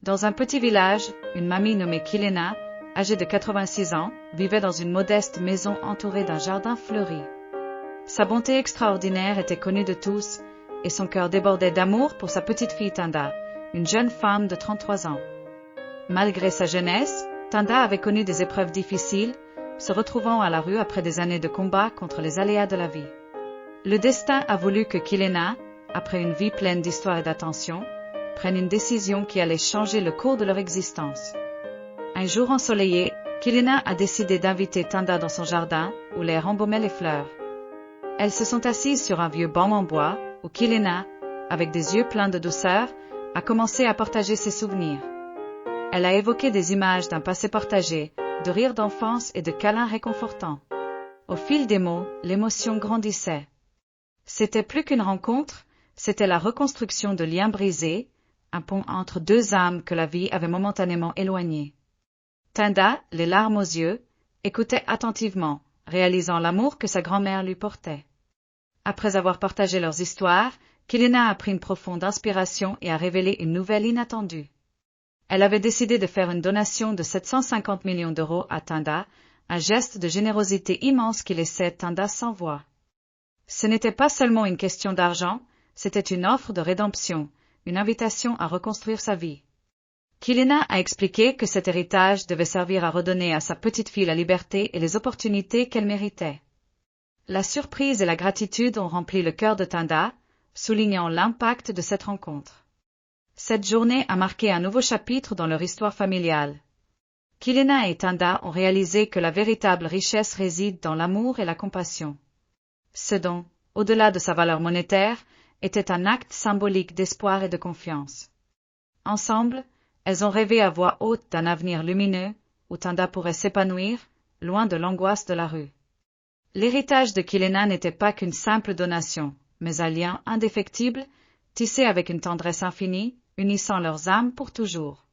Dans un petit village, une mamie nommée Kilena, âgée de 86 ans, vivait dans une modeste maison entourée d'un jardin fleuri. Sa bonté extraordinaire était connue de tous, et son cœur débordait d'amour pour sa petite fille Tanda, une jeune femme de 33 ans. Malgré sa jeunesse, Tanda avait connu des épreuves difficiles, se retrouvant à la rue après des années de combat contre les aléas de la vie. Le destin a voulu que Kilena, après une vie pleine d'histoire et d'attention, prenne une décision qui allait changer le cours de leur existence. Un jour ensoleillé, Kilena a décidé d'inviter Tanda dans son jardin, où l'air embaumait les fleurs. Elles se sont assises sur un vieux banc en bois, où Kilena, avec des yeux pleins de douceur, a commencé à partager ses souvenirs. Elle a évoqué des images d'un passé partagé, de rires d'enfance et de câlins réconfortants. Au fil des mots, l'émotion grandissait. C'était plus qu'une rencontre, c'était la reconstruction de liens brisés, un pont entre deux âmes que la vie avait momentanément éloignées. Tanda, les larmes aux yeux, écoutait attentivement, réalisant l'amour que sa grand-mère lui portait. Après avoir partagé leurs histoires, Kilena a pris une profonde inspiration et a révélé une nouvelle inattendue. Elle avait décidé de faire une donation de 750 millions d'euros à Tanda, un geste de générosité immense qui laissait Tanda sans voix. Ce n'était pas seulement une question d'argent, c'était une offre de rédemption, une invitation à reconstruire sa vie. Kilena a expliqué que cet héritage devait servir à redonner à sa petite fille la liberté et les opportunités qu'elle méritait. La surprise et la gratitude ont rempli le cœur de Tanda, soulignant l'impact de cette rencontre. Cette journée a marqué un nouveau chapitre dans leur histoire familiale. Kilena et Tanda ont réalisé que la véritable richesse réside dans l'amour et la compassion. Ce don, au-delà de sa valeur monétaire, était un acte symbolique d'espoir et de confiance. Ensemble, elles ont rêvé à voix haute d'un avenir lumineux, où Tanda pourrait s'épanouir, loin de l'angoisse de la rue. L'héritage de Kilena n'était pas qu'une simple donation, mais un lien indéfectible, tissé avec une tendresse infinie, unissant leurs âmes pour toujours.